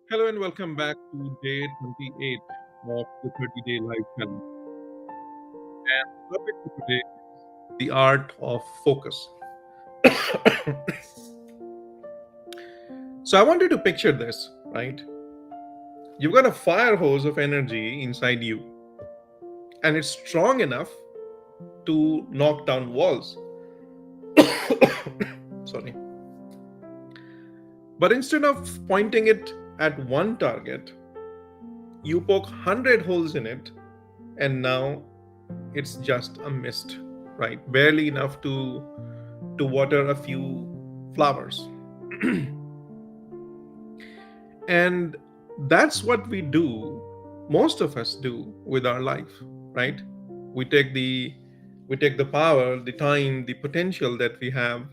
Hello and welcome back to day 28 of the 30-day life challenge. And the topic for today is the art of focus. So I want you to picture this, right? You've got a fire hose of energy inside you, and it's strong enough to knock down walls. Sorry. But instead of pointing it at one target, you poke 100 holes in it, and now it's just a mist, right? Barely enough to water a few flowers. And that's what we do, most of us do with our life, right? We take the power, the time, the potential that we have,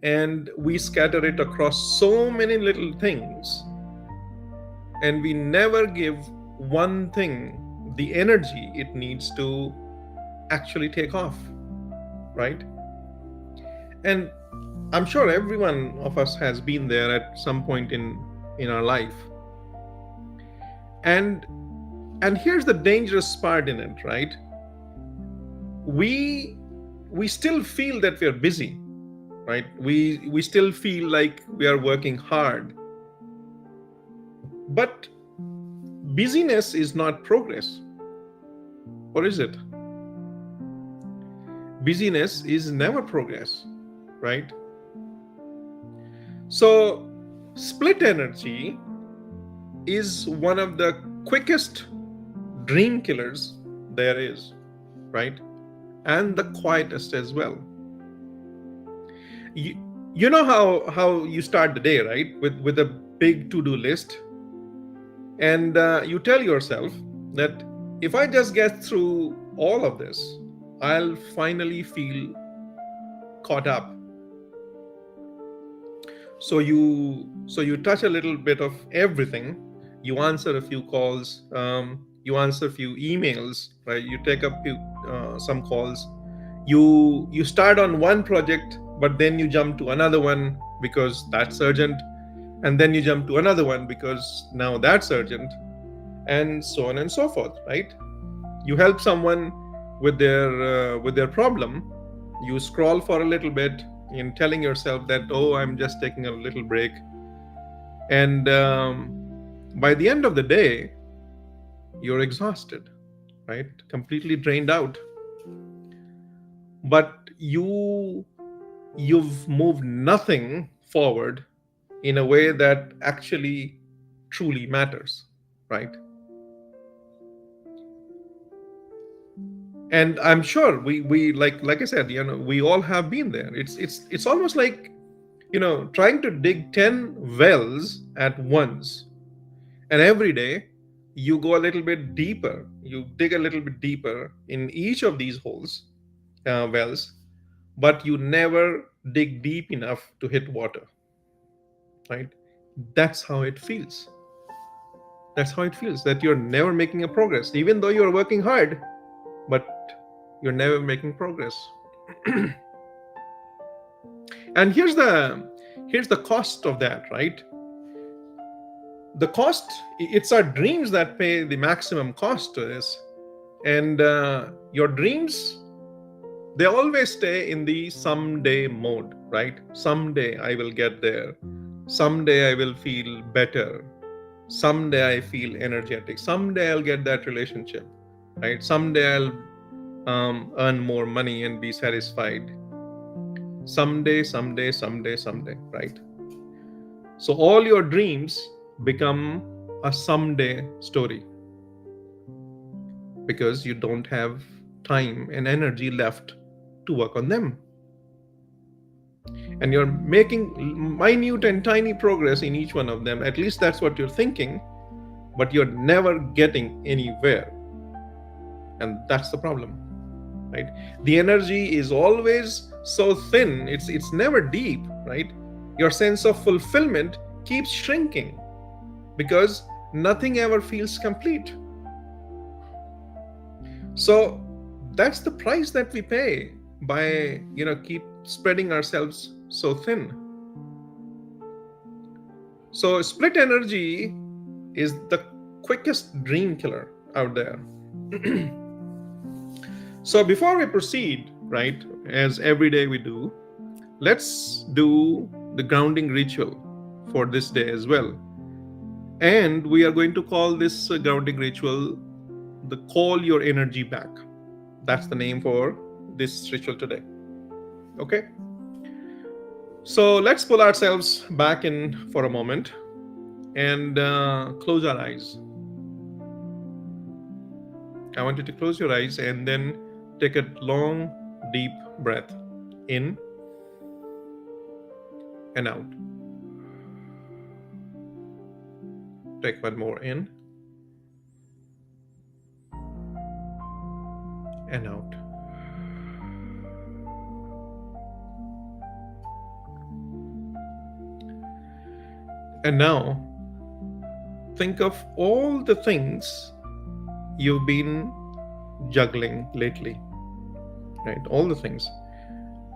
and we scatter it across so many little things, and we never give one thing the energy it needs to actually take off, right? And I'm sure every one of us has been there at some point in our life. And here's the dangerous part in it, right? We still feel that we are busy, right? We still feel like we are working hard. But busyness is not progress. Or is it? Busyness is never progress, right? So split energy is one of the quickest dream killers there is, right? And the quietest as well. You, you know how you start the day, right? With a big to-do list, and you tell yourself that if I just get through all of this, I'll finally feel caught up. So you touch a little bit of everything. You answer a few calls, you answer a few emails, right? You take up some calls. You start on one project, but then you jump to another one because that's urgent, and then you jump to another one because now that's urgent, and so on and so forth, right? You help someone with their problem. You scroll for a little bit in telling yourself that, oh, I'm just taking a little break, and by the end of the day you're exhausted, right? Completely drained out. But you've moved nothing forward in a way that actually truly matters, right? And I'm sure we like I said, we all have been there. It's almost like, trying to dig 10 wells at once, and every day you go a little bit deeper, you dig a little bit deeper in each of these holes, wells, but you never dig deep enough to hit water, right? That's how it feels. That's how it feels, that you're never making a progress, even though you're working hard, but you're never making progress. And here's the cost of that, right? The cost, it's our dreams that pay the maximum cost to this. And your dreams, they always stay in the someday mode, right? Someday I will get there. Someday I will feel better. Someday I feel energetic. Someday I'll get that relationship, right? Someday I'll earn more money and be satisfied. Someday, someday, someday, someday, right? So all your dreams become a someday story because you don't have time and energy left to work on them. And you're making minute and tiny progress in each one of them. At least that's what you're thinking, but you're never getting anywhere. And that's the problem, right? The energy is always so thin, it's never deep, right? Your sense of fulfillment keeps shrinking because nothing ever feels complete. So that's the price that we pay by keep spreading ourselves so thin. So split energy is the quickest dream killer out there. So before we proceed, right, as every day we do, let's do the grounding ritual for this day as well. And we are going to call this grounding ritual the call your energy back. That's the name for this ritual today. Okay. So let's pull ourselves back in for a moment and close our eyes. I want you to close your eyes and then take a long, deep breath in and out. Take one more in and out. And now think of all the things you've been juggling lately, right? All the things,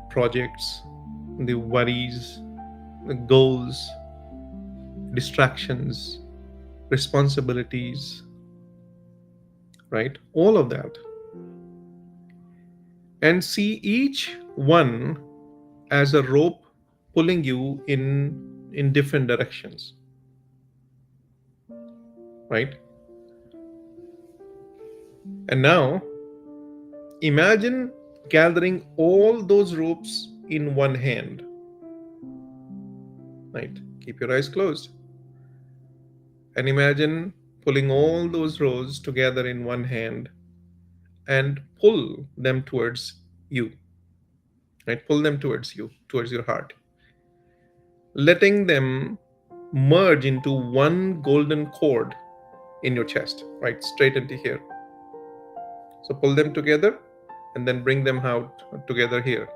projects, the worries, the goals, distractions, responsibilities, right? All of that. And see each one as a rope pulling you in different directions, right? And now imagine gathering all those ropes in one hand, right? Keep your eyes closed and imagine pulling all those ropes together in one hand and pull them towards you, right? Pull them towards you, towards your heart, letting them merge into one golden cord in your chest, right? Straight into here. So pull them together and then bring them out together here.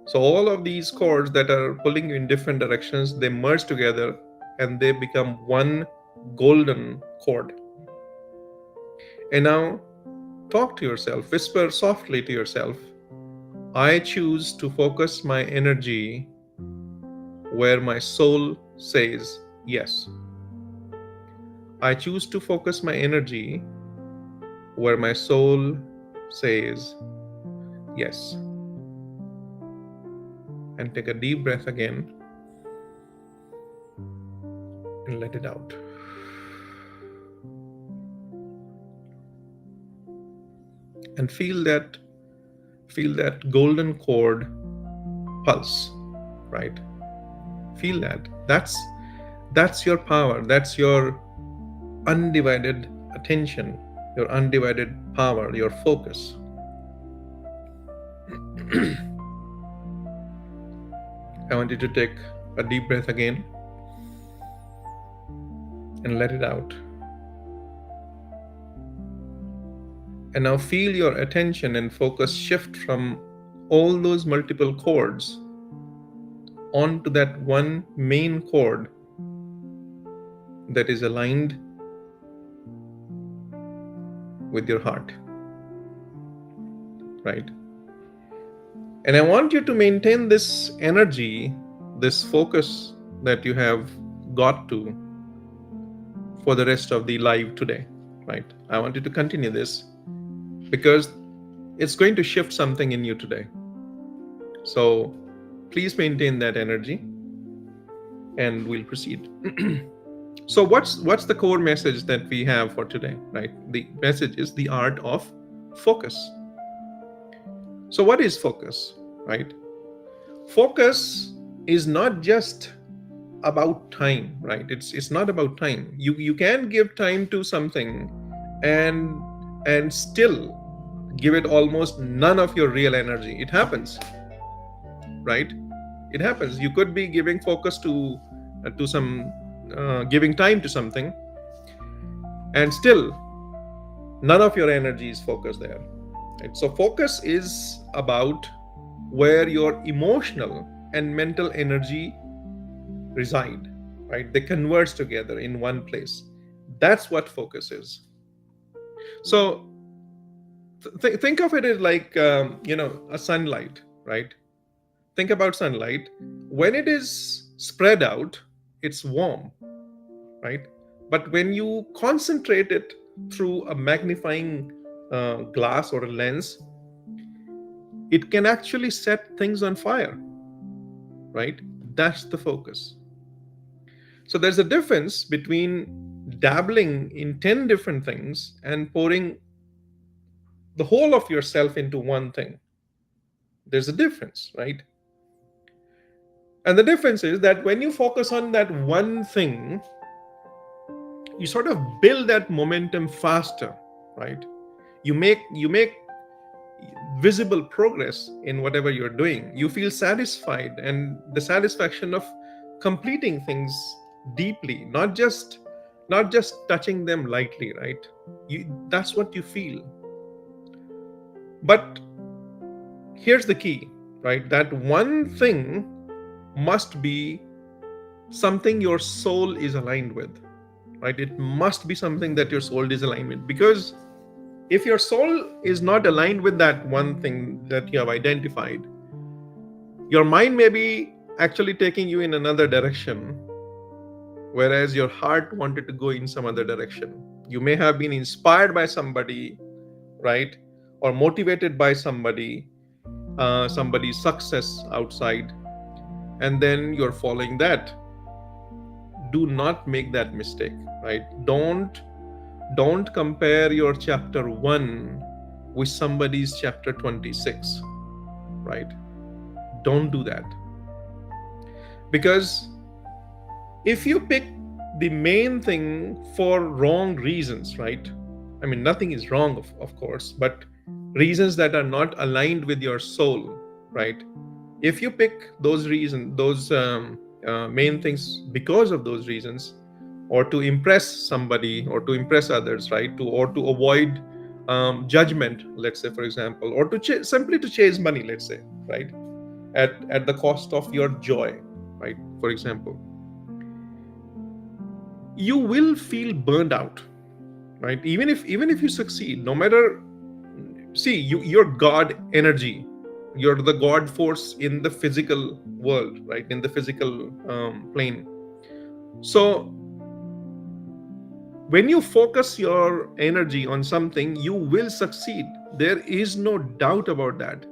So all of these cords that are pulling you in different directions, they merge together and they become one golden cord. And now talk to yourself, whisper softly to yourself, I choose to focus my energy where my soul says yes. I choose to focus my energy where my soul says yes. And take a deep breath again and let it out. And feel that golden cord pulse, right? Feel that. That's your power. That's your undivided attention, your undivided power, your focus. I want you to take a deep breath again and let it out. And now feel your attention and focus shift from all those multiple chords onto that one main chord that is aligned with your heart, right? And I want you to maintain this energy, this focus that you have got to for the rest of the live today, right? I want you to continue this because it's going to shift something in you today. So please maintain that energy and we'll proceed. So what's the core message that we have for today, right? The message is the art of focus. So what is focus, right? Focus is not just about time, right? It's not about time. You can give time to something and still give it almost none of your real energy. It happens, right? It happens. You could be giving focus to some giving time to something and still none of your energy is focused there, right? So focus is about where your emotional and mental energy reside, right? They converge together in one place. That's what focus is. So think of it as like a sunlight, right? Think about sunlight. When it is spread out, it's warm, right? But when you concentrate it through a magnifying glass or a lens, it can actually set things on fire, right? That's the focus. So there's a difference between dabbling in 10 different things and pouring the whole of yourself into one thing. There's a difference, right? And the difference is that when you focus on that one thing, you sort of build that momentum faster, right? You make visible progress in whatever you're doing. You feel satisfied, and the satisfaction of completing things deeply, not just touching them lightly, right? That's what you feel. But here's the key, right? That one thing must be something your soul is aligned with, right? It must be something that your soul is aligned with, because if your soul is not aligned with that one thing that you have identified, your mind may be actually taking you in another direction, whereas your heart wanted to go in some other direction. You may have been inspired by somebody, right? Or motivated by somebody's success outside, and then you're following that. Do not make that mistake, right? Don't compare your chapter 1 with somebody's chapter 26, right? Don't do that. Because if you pick the main thing for wrong reasons, right? I mean, nothing is wrong, of course, but reasons that are not aligned with your soul, right? If you pick those reasons, those main things because of those reasons, or to impress somebody or to impress others, right? Or to avoid judgment, let's say, for example, or to simply to chase money, let's say, right? At the cost of your joy, right? For example, you will feel burned out, right? Even if you succeed, no matter, see, you're God energy, you're the God force in the physical world, right? In the physical plane. So when you focus your energy on something, you will succeed. There is no doubt about that,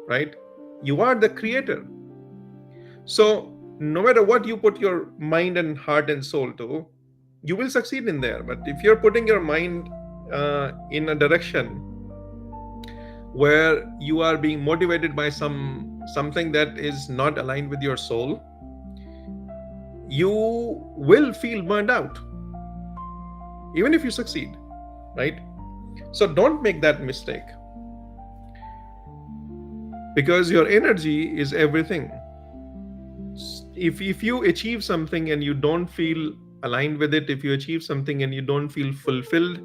right? You are the creator. So no matter what you put your mind and heart and soul to, you will succeed in there. But if you're putting your mind in a direction where you are being motivated by something that is not aligned with your soul, you will feel burned out even if you succeed, right? So don't make that mistake, because your energy is everything. If you achieve something and you don't feel aligned with it, if you achieve something and you don't feel fulfilled,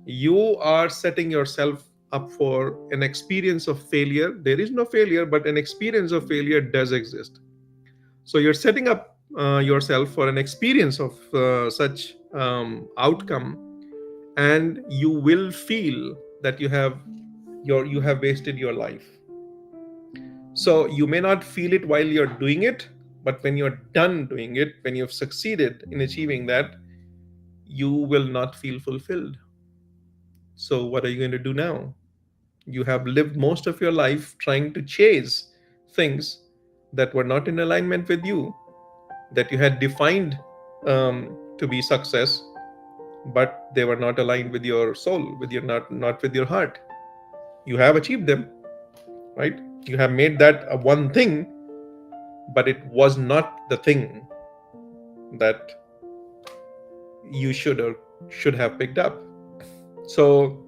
you are setting yourself up for an experience of failure. There is no failure, but an experience of failure does exist. So you're setting up yourself for an experience of such outcome, and you will feel that you have wasted your life. So you may not feel it while you're doing it, but when you're done doing it, when you've succeeded in achieving that, you will not feel fulfilled. So what are you going to do now? You have lived most of your life trying to chase things that were not in alignment with you, that you had defined to be success, but they were not aligned with your soul, with your not with your heart. You have achieved them, right? You have made that a one thing, but it was not the thing that you should have picked up. So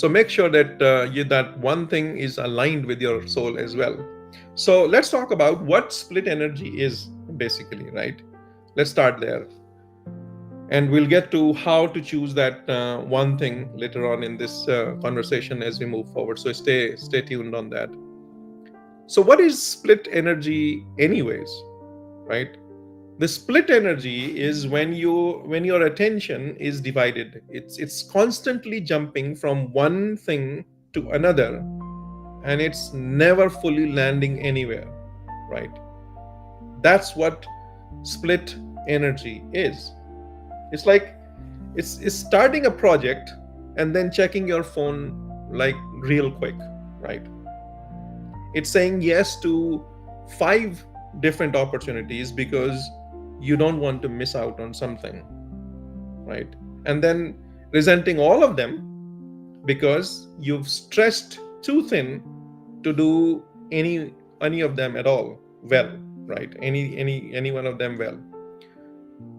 make sure that that one thing is aligned with your soul as well. So let's talk about what split energy is, basically, right? Let's start there, and we'll get to how to choose that one thing later on in this conversation as we move forward. So stay tuned on that. So what is split energy anyways, right? The split energy is when your attention is divided. It's constantly jumping from one thing to another, and it's never fully landing anywhere, right? That's what split energy is. It's like it's starting a project and then checking your phone like real quick, right? It's saying yes to five different opportunities because you don't want to miss out on something, right? And then resenting all of them because you've stressed too thin to do any of them at all well, right? Any one of them well.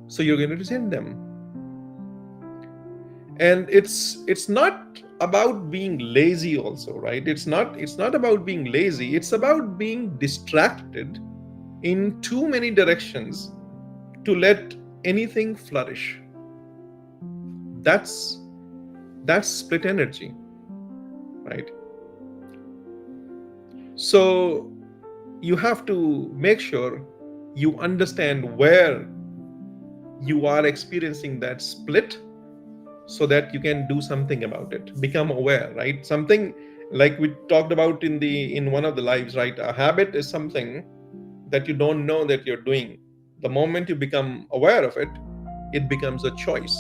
So you're going to resent them. And it's not about being lazy also, right? It's not about being lazy, it's about being distracted in too many directions to let anything flourish. That's that's split energy, right? So you have to make sure you understand where you are experiencing that split so that you can do something about it, become aware, right? Something like we talked about in one of the lives, right? A habit is something that you don't know that you're doing. The moment you become aware of it, it becomes a choice.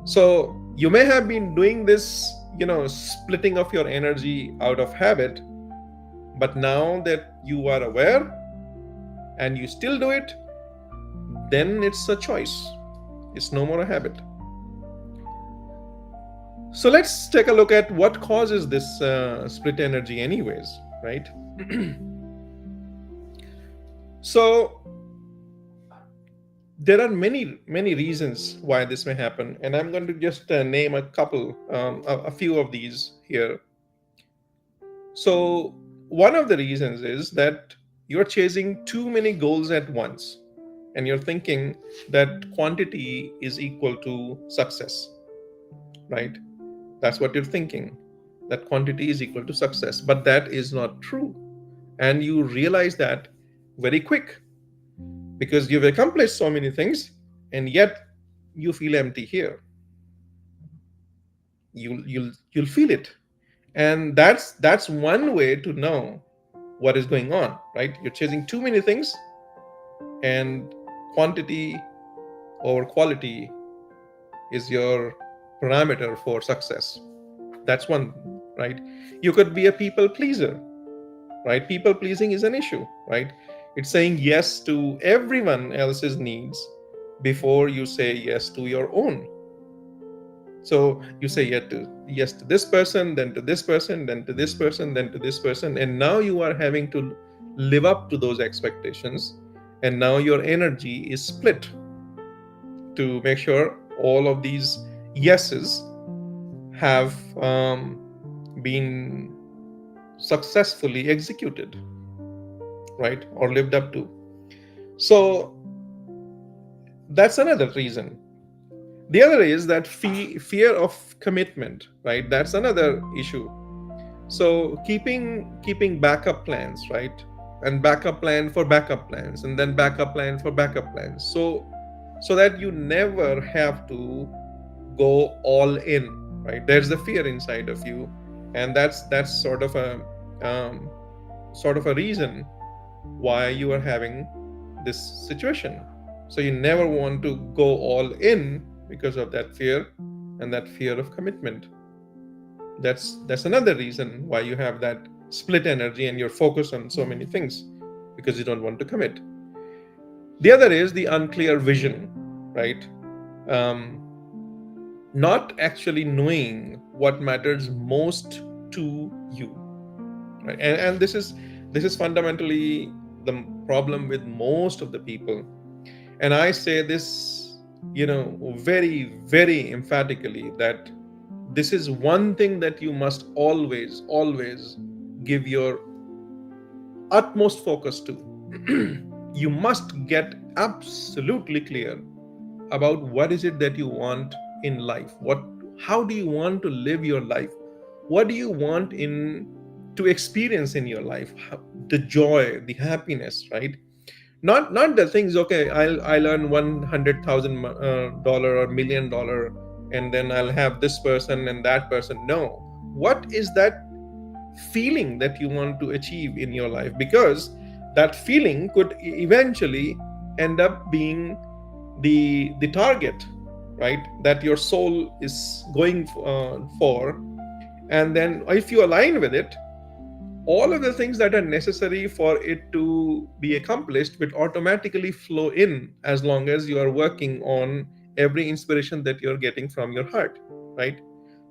So you may have been doing this, splitting of your energy out of habit, but now that you are aware and you still do it, then it's a choice. It's no more a habit. So let's take a look at what causes this split energy, anyways, right? So there are many reasons why this may happen, and I'm going to just name a couple, a few of these here. So one of the reasons is that you're chasing too many goals at once, and you're thinking that quantity is equal to success, right? That's what you're thinking, that quantity is equal to success, but that is not true. And you realize that very quick because you've accomplished so many things, and yet you feel empty here. You'll feel it, and that's one way to know what is going on, right? You're chasing too many things, and quantity over quality is your parameter for success. That's one, right? You could be a people pleaser, right? People pleasing is an issue, right? It's saying yes to everyone else's needs before you say yes to your own. So you say yes to this person, then to this person, then to this person, then to this person, and now you are having to live up to those expectations, and now your energy is split to make sure all of these yeses have been successfully executed, right, or lived up to. So that's another reason. The other is that fear of commitment, right? That's another issue. So keeping backup plans, right? And backup plan for backup plans, and then backup plan for backup plans. So that you never have to go all in, right? There's the fear inside of you, and that's sort of a reason why you are having this situation. So you never want to go all in because of that fear and that fear of commitment. That's another reason why you have that split energy and you're focused on so many things, because you don't want to commit. The other is the unclear vision, right? Not actually knowing what matters most to you, right? And this is fundamentally the problem with most of the people. And I say this, very, very emphatically, that this is one thing that you must always give your utmost focus to. You must get absolutely clear about what is it that you want in life. How do you want to live your life? What do you want to experience in your life? The joy, the happiness, right? Not the things. Okay, I'll earn $100,000 or $1,000,000, and then I'll have this person and that person. No, what is that feeling that you want to achieve in your life? Because that feeling could eventually end up being the target, right, that your soul is going for. And then if you align with it, all of the things that are necessary for it to be accomplished will automatically flow in, as long as you are working on every inspiration that you're getting from your heart, right?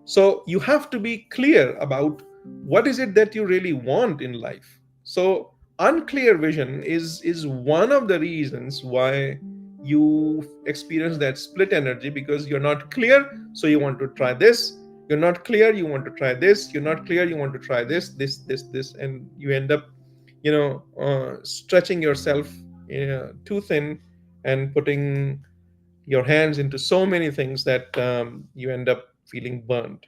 So you have to be clear about what is it that you really want in life. So unclear vision is one of the reasons why you experience that split energy, because you're not clear, so you want to try this. You're not clear, you want to try this. You're not clear, you want to try this, and you end up, stretching yourself too thin, and putting your hands into so many things that you end up feeling burned.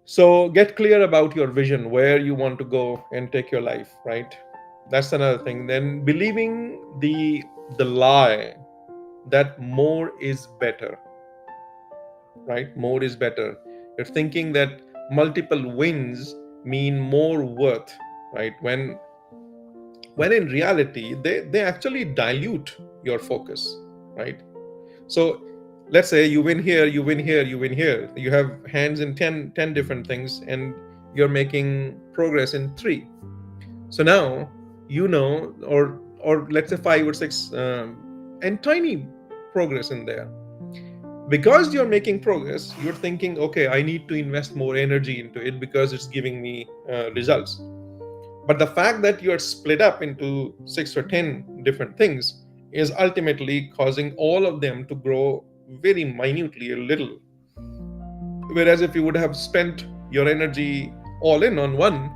So get clear about your vision, where you want to go and take your life, right? That's another thing. Then believing the lie that more is better, right? More is better. You're thinking that multiple wins mean more worth, right? When in reality they actually dilute your focus, right? So let's say you win here, you win here, you win here. You have hands in 10 different things, and you're making progress in three. So now, or let's say five or six, and tiny progress in there. Because you're making progress, you're thinking, okay, I need to invest more energy into it because it's giving me results. But the fact that you're split up into 6 or 10 different things is ultimately causing all of them to grow very minutely a little. Whereas if you would have spent your energy all in on one,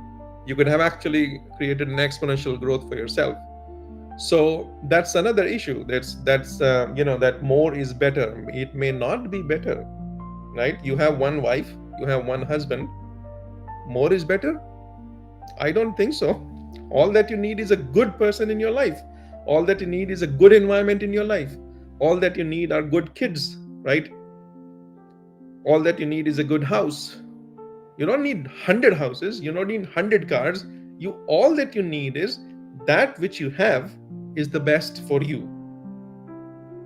you could have actually created an exponential growth for yourself. So that's another issue. That more is better. It may not be better, right? You have one wife, you have one husband. More is better? I don't think so. All that you need is a good person in your life. All that you need is a good environment in your life. All that you need are good kids, right? All that you need is a good house. You don't need 100 houses, you don't need 100 cars. All that you need is that which you have is the best for you.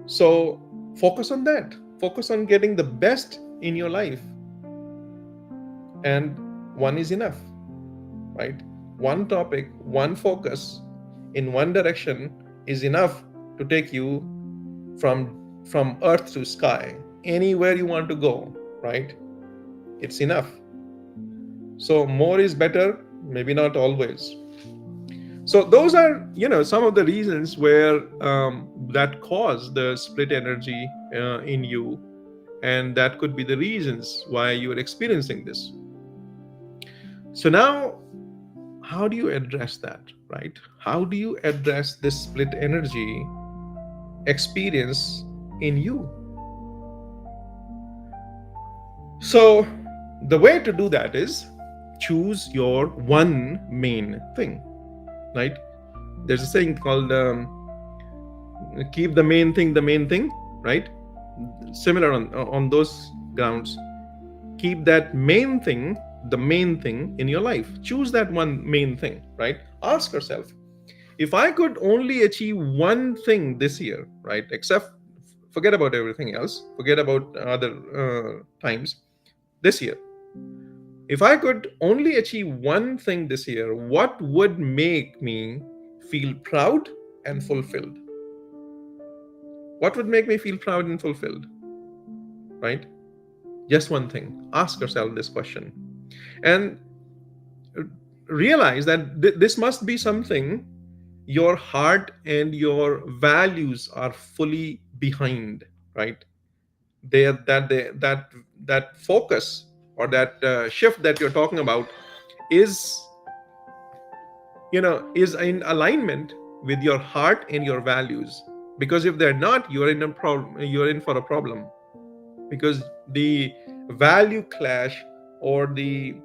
So focus on that. Focus on getting the best in your life. And one is enough, right? One topic, one focus in one direction is enough to take you from earth to sky, anywhere you want to go, right? It's enough. So more is better, maybe not always. So those are, some of the reasons where that cause the split energy in you, and that could be the reasons why you are experiencing this. So now, how do you address that, right? How do you address this split energy experience in you? So the way to do that is choose your one main thing, right? There's a saying called keep the main thing, right? Similar on those grounds. Keep that main thing the main thing in your life. Choose that one main thing, right? Ask yourself, if I could only achieve one thing this year, right? Forget about everything else, forget about other times. This year, if I could only achieve one thing this year, what would make me feel proud and fulfilled? What would make me feel proud and fulfilled, right? Just one thing. Ask yourself this question. And realize that this must be something your heart and your values are fully behind, right? That focus, or that shift that you're talking about, is is in alignment with your heart and your values. Because if they're not, you're in for a problem, because the value clash, or the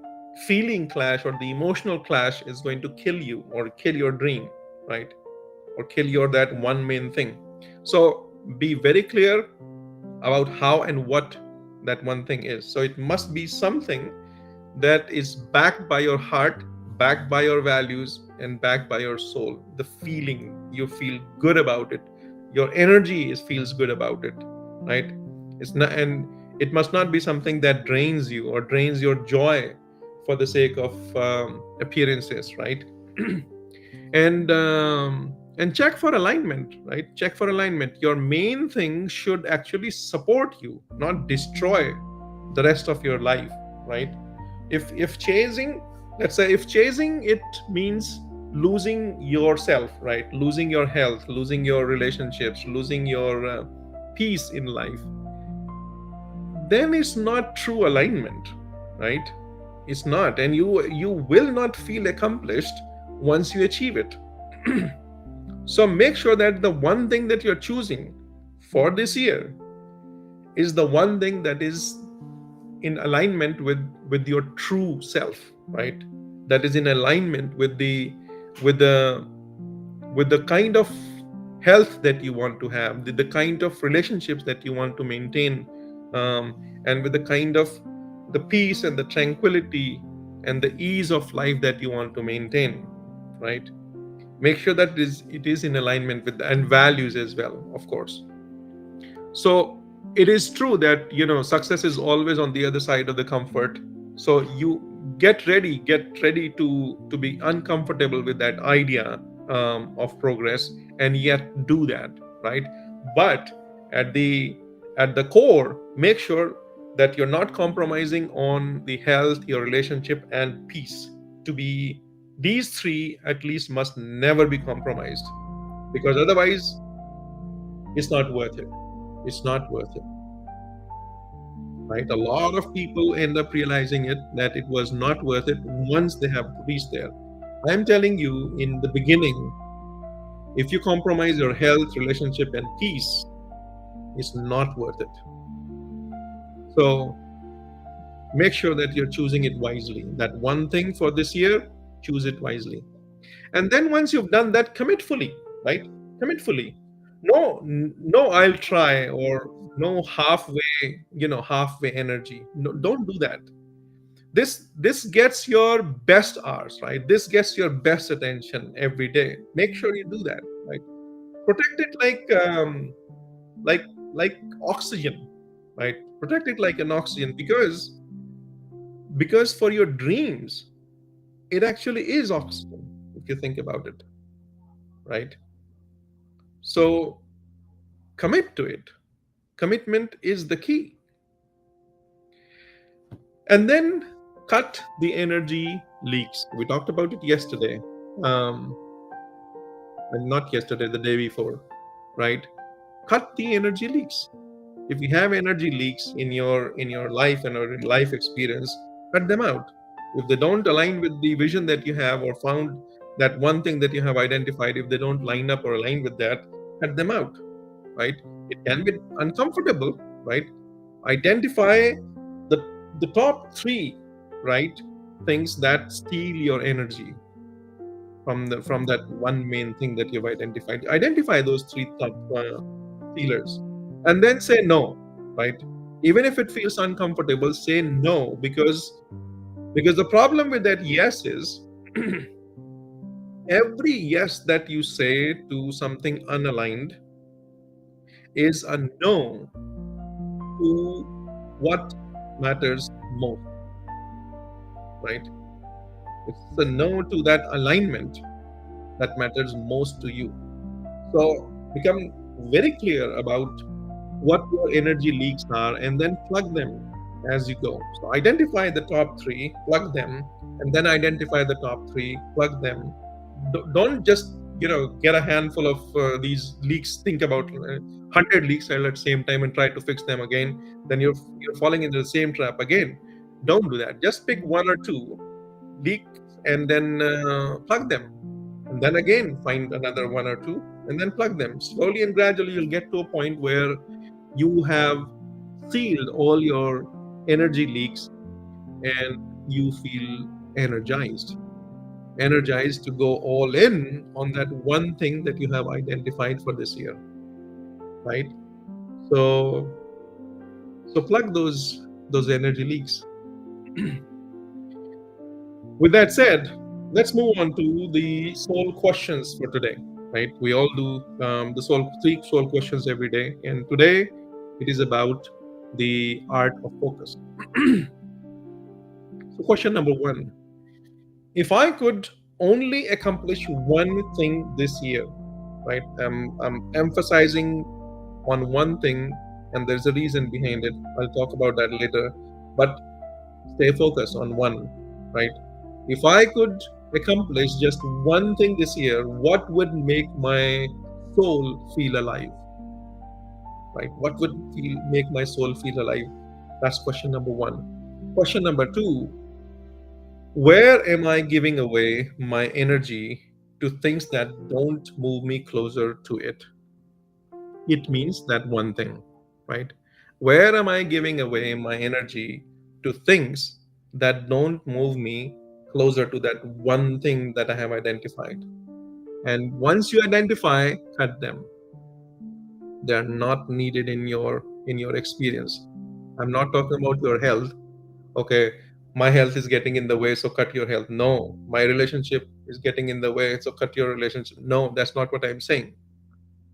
feeling clash, or the emotional clash is going to kill you, or kill your dream, right? Or kill your that one main thing. So be very clear about how and what that one thing is. So it must be something that is backed by your heart, backed by your values, and backed by your soul. The feeling, you feel good about it. Your energy feels good about it, right? It's not, and it must not be something that drains you or drains your joy for the sake of appearances, right? And check for alignment, right? Check for alignment. Your main thing should actually support you, not destroy the rest of your life, right? If chasing, let's say, if chasing it means losing yourself, right? Losing your health, losing your relationships, losing your peace in life, then it's not true alignment, right? It's not, and you will not feel accomplished once you achieve it. So make sure that the one thing that you're choosing for this year is the one thing that is in alignment with your true self, right? That is in alignment with the with the kind of health that you want to have, the kind of relationships that you want to maintain, and with the kind of the peace and the tranquility and the ease of life that you want to maintain, right? Make sure that it is in alignment with and values as well, of course. So it is true that success is always on the other side of the comfort. So you get ready to be uncomfortable with that idea of progress, and yet do that, right? But at the core, make sure that you're not compromising on the health, your relationship, and peace. To be These three at least must never be compromised, because otherwise it's not worth it. It's not worth it, right? A lot of people end up realizing that it was not worth it once they have reached there. I'm telling you, in the beginning, if you compromise your health, relationship, and peace, it's not worth it. So make sure that you're choosing it wisely. That one thing for this year, choose it wisely. And then once you've done that, commit fully, right? Commit fully. No, I'll try, or no halfway energy. No, don't do that. This gets your best hours, right? This gets your best attention every day. Make sure you do that, right? Protect it like like oxygen, right? Protect it like an oxygen, because for your dreams, it actually is oxygen, if you think about it, right? So commit to it. Commitment is the key. And then cut the energy leaks. We talked about it yesterday, um, and not yesterday, the day before, right? Cut the energy leaks. If you have energy leaks in your life and or in life experience, cut them out. If they don't align with the vision that you have, or found that one thing that you have identified, if they don't line up or align with that, cut them out, right? It can be uncomfortable, right? Identify the the top three, right, things that steal your energy from that one main thing that you've identified. Identify those three top stealers, and then say no, right? Even if it feels uncomfortable, say no, because the problem with that yes is every yes that you say to something unaligned is a no to what matters most, right? It's a no to that alignment that matters most to you. So become very clear about what your energy leaks are, and then plug them as you go. So identify the top three, plug them, and then identify the top three, plug them. Don't just get a handful of these leaks. Think about 100 leaks all at the same time and try to fix them again. Then you're falling into the same trap again. Don't do that. Just pick one or two leaks and then plug them, and then again find another one or two and then plug them. Slowly and gradually you'll get to a point where you have sealed all your energy leaks, and you feel energized to go all in on that one thing that you have identified for this year, right? So plug those energy leaks. With that said, Let's move on to the soul questions for today. Right? We all do the soul three soul questions every day, and today it is about the art of focus. So, question number one: if I could only accomplish one thing this year, right? I'm emphasizing on one thing, and there's a reason behind it. I'll talk about that later. But stay focused on one, right? If I could accomplish just one thing this year, what would make my soul feel alive, right? What would make my soul feel alive? That's question number one. Question number two: where am I giving away my energy to things that don't move me closer to it? It means that one thing, right? Where am I giving away my energy to things that don't move me closer to that one thing that I have identified? And once you identify, cut them. They're not needed in your experience. I'm not talking about your health. Okay, my health is getting in the way, so cut your health. No, my relationship is getting in the way, so cut your relationship. No, that's not what I'm saying,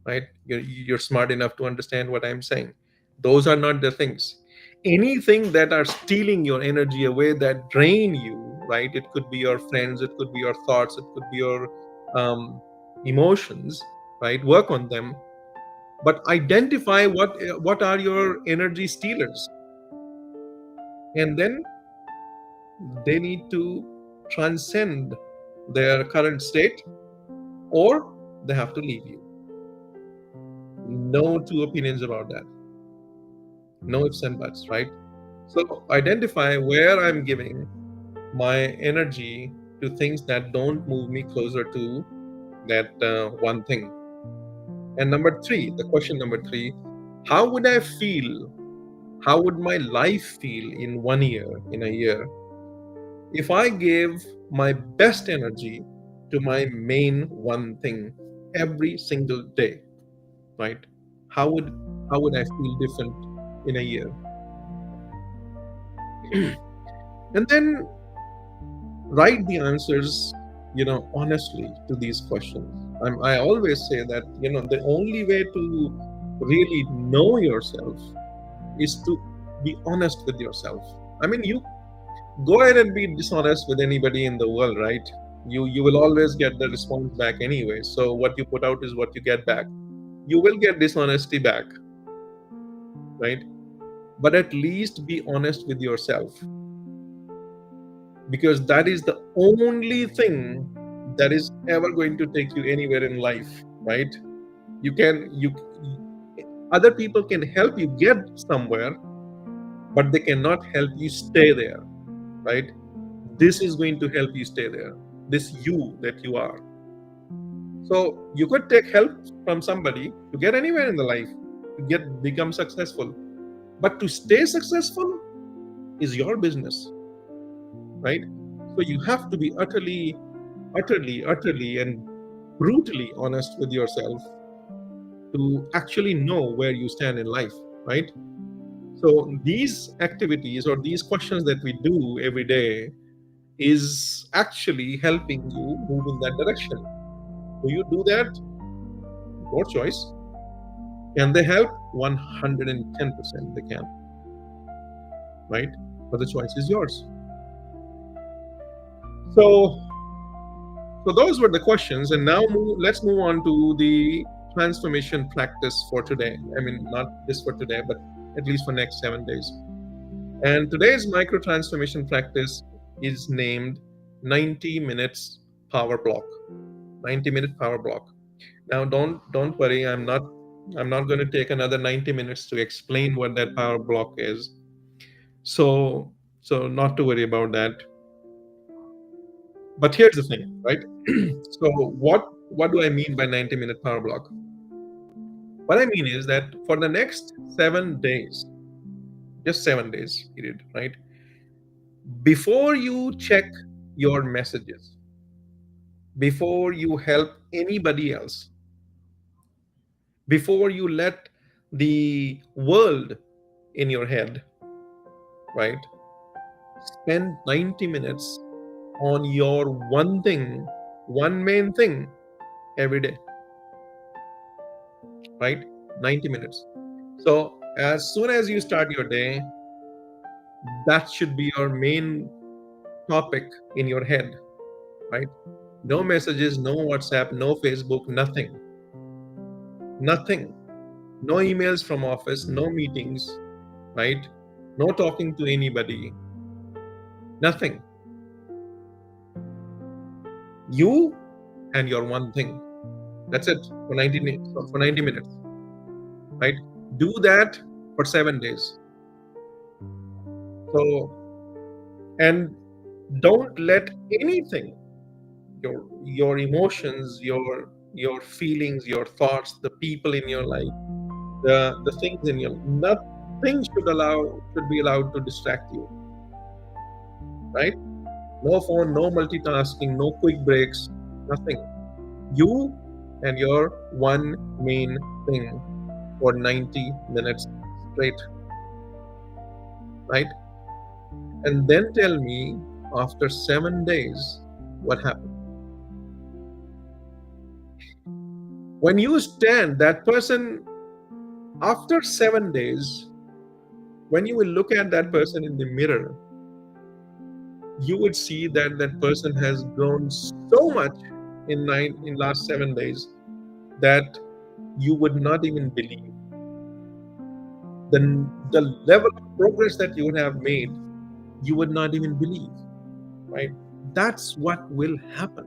right? You're smart enough to understand what I'm saying. Those are not the things. Anything that are stealing your energy away, that drain you, right? It could be your friends, it could be your thoughts, it could be your emotions, right? Work on them, but identify what are your energy stealers, and then they need to transcend their current state, or they have to leave you. No two opinions about that. No ifs and buts, right? So identify where I'm giving my energy to things that don't move me closer to that one thing. And number three, the question number three: how would I feel? How would my life feel in 1 year, in a year, if I gave my best energy to my main one thing every single day, right? How would I feel different in a year? And then write the answers, honestly to these questions. I always say that, the only way to really know yourself is to be honest with yourself. I mean, you go ahead and be dishonest with anybody in the world, right? You will always get the response back anyway. So what you put out is what you get back. You will get dishonesty back, right? But at least be honest with yourself, because that is the only thing that is ever going to take you anywhere in life, right? You other people can help you get somewhere, but they cannot help you stay there, right? This is going to help you stay there, this you that you are. So you could take help from somebody to get anywhere in the life, to become successful, but to stay successful is your business, right? So you have to be utterly and brutally honest with yourself to actually know where you stand in life, right? So these activities or these questions that we do every day is actually helping you move in that direction. Do you do that? Your choice. Can they help? 110% they can, right? But the choice is yours. So, so those were the questions, and now let's move on to the transformation practice for today. I mean, not this for today, but at least for next 7 days. And today's micro transformation practice is named 90 minutes power block. 90-minute power block. Now, don't worry. I'm not going to take another 90 minutes to explain what that power block is. So not to worry about that. But here's the thing, right? So what do I mean by 90-minute power block? What I mean is that for the next 7 days, just 7 days period, right? Before you check your messages, before you help anybody else, before you let the world in your head, right? Spend 90 minutes on your one thing, one main thing every day, right? 90 minutes. So as soon as you start your day, that should be your main topic in your head, right? No messages, no WhatsApp, no Facebook, nothing. Nothing. No emails from office, no meetings, right? No talking to anybody, nothing. You and your one thing. That's it for 90 minutes. For 90 minutes, right? Do that for 7 days. So, and don't let anything, your emotions, your feelings, your thoughts, the people in your life, the things in your, nothing should be allowed to distract you, right? No phone, no multitasking, no quick breaks, nothing. You and your one main thing for 90 minutes straight, right? And then tell me after 7 days what happened. When you stand, that person, after 7 days, when you will look at that person in the mirror, you would see that that person has grown so much in last 7 days that you would not even believe the the level of progress that you would have made. You would not even believe, right? That's what will happen.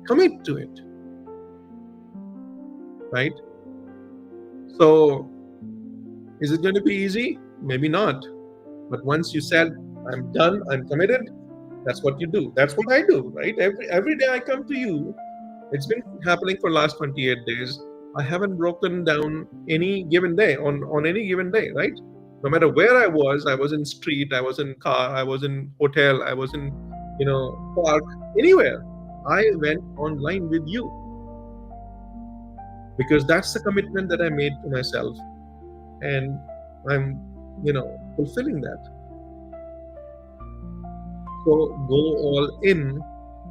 Commit to it, right? So is it going to be easy? Maybe not. But once you said, I'm done, I'm committed, that's what you do. That's what I do, right? Every day I come to you. It's been happening for last 28 days. I haven't broken down any given day on any given day, right? No matter where I was in street, I was in car, I was in hotel, I was in, park, anywhere. I went online with you because that's the commitment that I made to myself, and I'm, fulfilling that. So go all in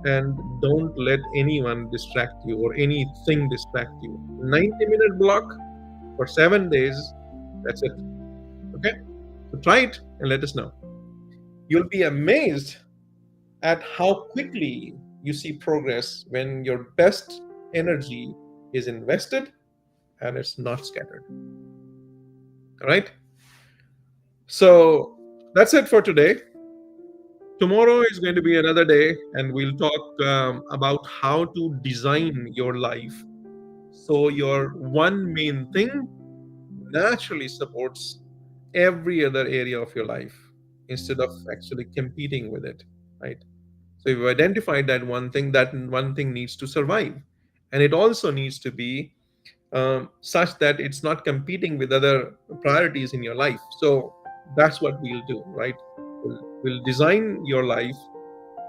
and don't let anyone distract you or anything distract you. 90-minute block for 7 days. That's it. Okay? So try it and let us know. You'll be amazed at how quickly you see progress when your best energy is invested and it's not scattered. All right? So that's it for today. Tomorrow is going to be another day, and we'll talk about how to design your life so your one main thing naturally supports every other area of your life instead of actually competing with it, right? So you've identified that one thing needs to survive, and it also needs to be such that it's not competing with other priorities in your life. So that's what we'll do, right? We'll design your life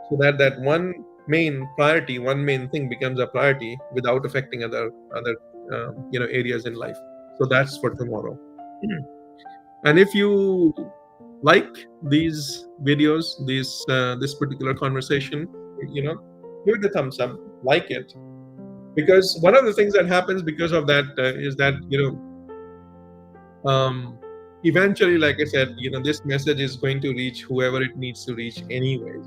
so that that one main priority, one main thing becomes a priority without affecting other areas in life. So that's for tomorrow. And if you like these videos, this particular conversation, give it a thumbs up, like it, because one of the things that happens because of that is that eventually, like I said, this message is going to reach whoever it needs to reach anyways,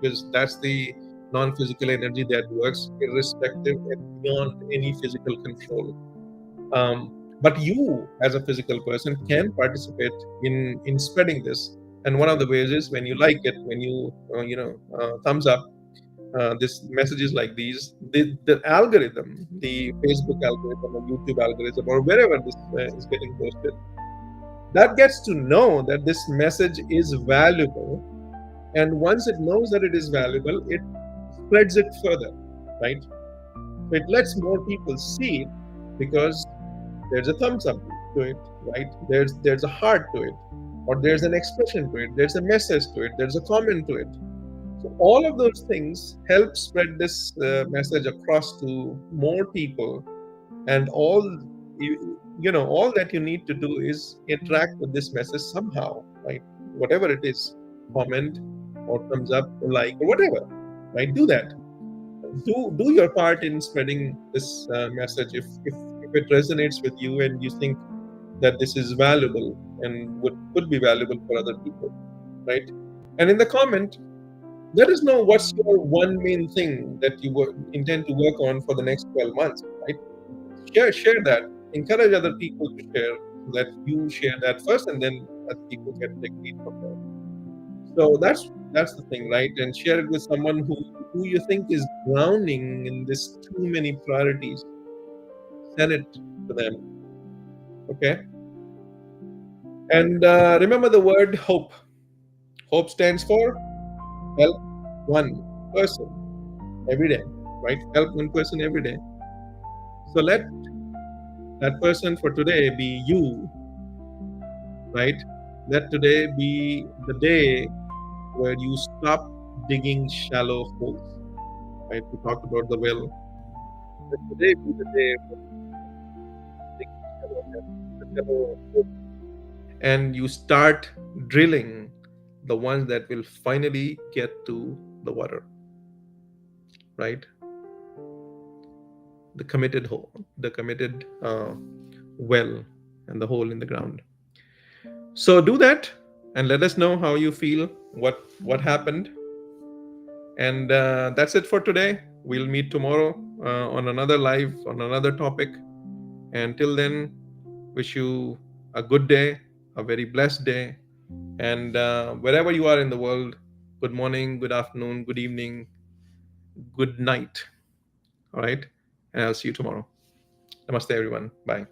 because that's the non-physical energy that works irrespective and beyond any physical control. But you as a physical person can participate in spreading this, and one of the ways is when you like it, when you thumbs up this messages like these, the algorithm, the Facebook algorithm or YouTube algorithm or wherever this is getting posted, that gets to know that this message is valuable, and once it knows that it is valuable, it spreads it further, right? So it lets more people see it because there's a thumbs up to it, right? There's a heart to it, or there's an expression to it, there's a message to it, there's a comment to it. So all of those things help spread this message across to more people, and all that you need to do is interact with this message somehow, right? Whatever it is, comment or thumbs up or like or whatever, right? Do that. Do your part in spreading this message if it resonates with you and you think that this is valuable and could be valuable for other people, right? And in the comment, let us know what's your one main thing that you intend to work on for the next 12 months, right? Share that. Encourage other people to share so that you share that first, and then other people can take lead from there. So that's the thing, right? And share it with someone who you think is drowning in this too many priorities. Send it to them, okay? And remember the word hope. Hope stands for help one person every day, right? Help one person every day. So let that person for today be you, right? Let today be the day where you stop digging shallow holes, right? We talked about the well. Let today be the day where you stop digging shallow holes and you start drilling the ones that will finally get to the water, right? The committed hole, the committed well, and the hole in the ground. So do that and let us know how you feel, what happened. And that's it for today. We'll meet tomorrow on another live on another topic. And till then, wish you a good day, a very blessed day. And wherever you are in the world, good morning, good afternoon, good evening, good night. All right. And I'll see you tomorrow. Namaste, everyone. Bye.